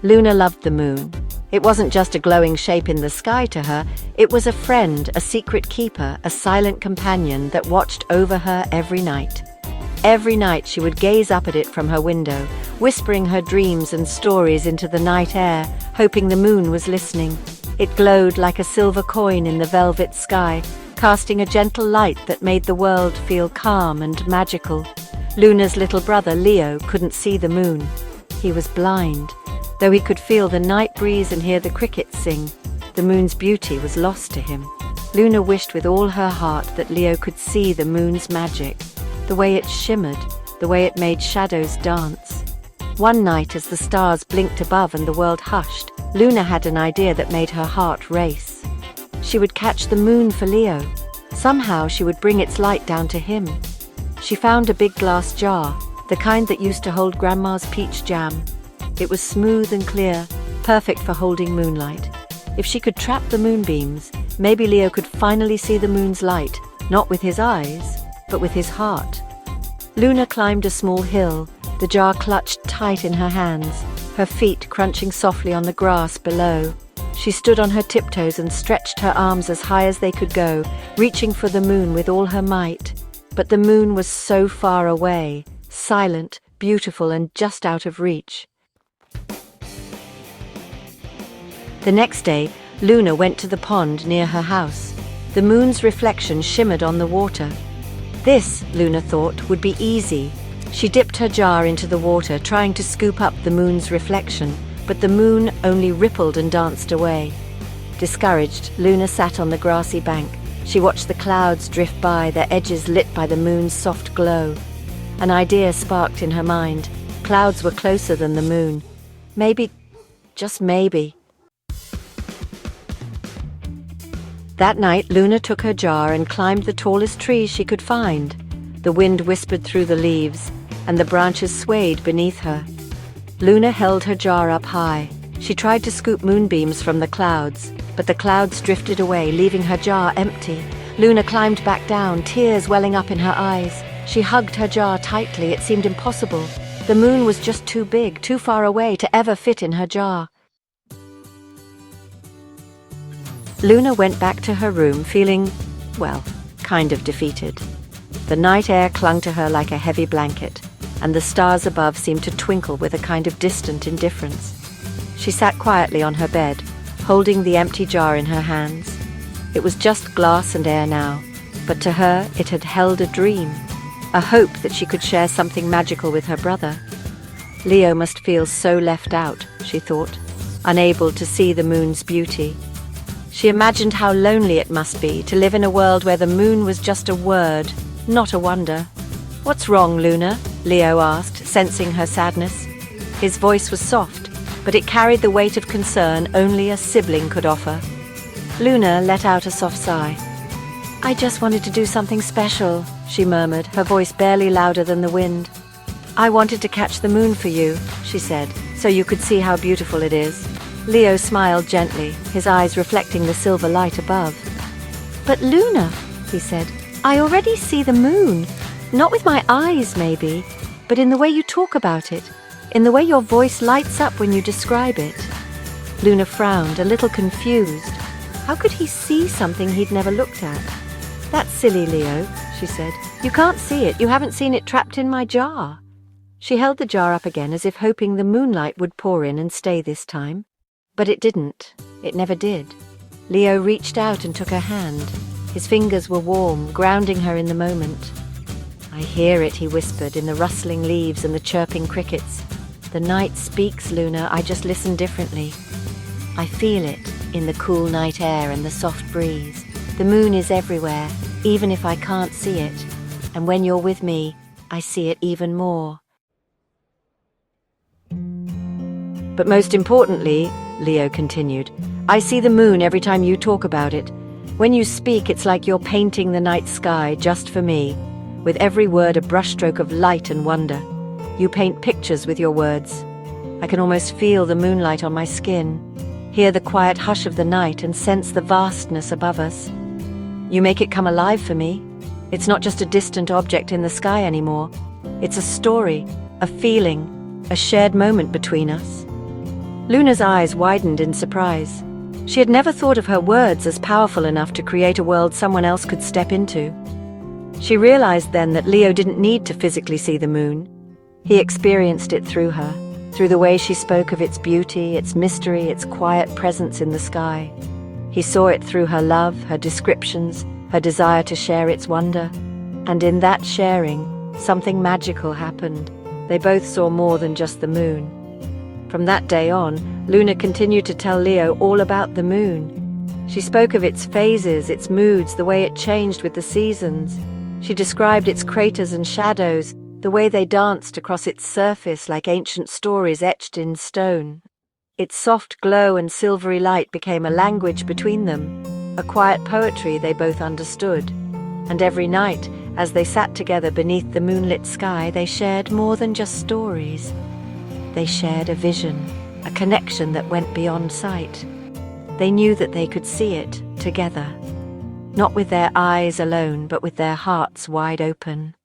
Luna loved the moon. It wasn't just a glowing shape in the sky to her, it was a friend, a secret keeper, a silent companion that watched over her every night. Every night she would gaze up at it from her window, whispering her dreams and stories into the night air, hoping the moon was listening. It glowed like a silver coin in the velvet sky, casting a gentle light that made the world feel calm and magical. Luna's little brother, Leo, couldn't see the moon. He was blind. Though he could feel the night breeze and hear the crickets sing, the moon's beauty was lost to him. Luna wished with all her heart that Leo could see the moon's magic, the way it shimmered, the way it made shadows dance. One night, as the stars blinked above and the world hushed, Luna had an idea that made her heart race. She would catch the moon for Leo. Somehow she would bring its light down to him. She found a big glass jar, the kind that used to hold Grandma's peach jam. It was smooth and clear, perfect for holding moonlight. If she could trap the moonbeams, maybe Leo could finally see the moon's light, not with his eyes, but with his heart. Luna climbed a small hill, the jar clutched tight in her hands, her feet crunching softly on the grass below. She stood on her tiptoes and stretched her arms as high as they could go, reaching for the moon with all her might. But the moon was so far away, silent, beautiful, and just out of reach. The next day, Luna went to the pond near her house. The moon's reflection shimmered on the water. This, Luna thought, would be easy. She dipped her jar into the water, trying to scoop up the moon's reflection, but the moon only rippled and danced away. Discouraged, Luna sat on the grassy bank. She watched the clouds drift by, their edges lit by the moon's soft glow. An idea sparked in her mind. Clouds were closer than the moon. Maybe, just maybe. That night, Luna took her jar and climbed the tallest tree she could find. The wind whispered through the leaves, and the branches swayed beneath her. Luna held her jar up high. She tried to scoop moonbeams from the clouds, but the clouds drifted away, leaving her jar empty. Luna climbed back down, tears welling up in her eyes. She hugged her jar tightly. It seemed impossible. The moon was just too big, too far away to ever fit in her jar. Luna went back to her room feeling, well, kind of defeated. The night air clung to her like a heavy blanket, and the stars above seemed to twinkle with a kind of distant indifference. She sat quietly on her bed, holding the empty jar in her hands. It was just glass and air now, but to her it had held a dream, a hope that she could share something magical with her brother. Leo must feel so left out, she thought, unable to see the moon's beauty. She imagined how lonely it must be to live in a world where the moon was just a word, not a wonder. "What's wrong, Luna?" Leo asked, sensing her sadness. His voice was soft, but it carried the weight of concern only a sibling could offer. Luna let out a soft sigh. "I just wanted to do something special," she murmured, her voice barely louder than the wind. "I wanted to catch the moon for you," she said, "so you could see how beautiful it is." Leo smiled gently, his eyes reflecting the silver light above. "But Luna," he said, "I already see the moon. Not with my eyes, maybe, but in the way you talk about it, in the way your voice lights up when you describe it." Luna frowned, a little confused. How could he see something he'd never looked at? "That's silly, Leo," she said. "You can't see it. You haven't seen it trapped in my jar." She held the jar up again as if hoping the moonlight would pour in and stay this time. But it didn't. It never did. Leo reached out and took her hand. His fingers were warm, grounding her in the moment. "I hear it," he whispered, "in the rustling leaves and the chirping crickets. The night speaks, Luna, I just listen differently. I feel it in the cool night air and the soft breeze. The moon is everywhere, even if I can't see it. And when you're with me, I see it even more." "But most importantly," Leo continued, "I see the moon every time you talk about it. When you speak, it's like you're painting the night sky just for me, with every word a brushstroke of light and wonder. You paint pictures with your words. I can almost feel the moonlight on my skin, hear the quiet hush of the night, and sense the vastness above us. You make it come alive for me. It's not just a distant object in the sky anymore. It's a story, a feeling, a shared moment between us." Luna's eyes widened in surprise. She had never thought of her words as powerful enough to create a world someone else could step into. She realized then that Leo didn't need to physically see the moon. He experienced it through her, through the way she spoke of its beauty, its mystery, its quiet presence in the sky. He saw it through her love, her descriptions, her desire to share its wonder. And in that sharing, something magical happened. They both saw more than just the moon. From that day on, Luna continued to tell Leo all about the moon. She spoke of its phases, its moods, the way it changed with the seasons. She described its craters and shadows, the way they danced across its surface like ancient stories etched in stone. Its soft glow and silvery light became a language between them, a quiet poetry they both understood. And every night, as they sat together beneath the moonlit sky, they shared more than just stories. They shared a vision, a connection that went beyond sight. They knew that they could see it together, not with their eyes alone, but with their hearts wide open.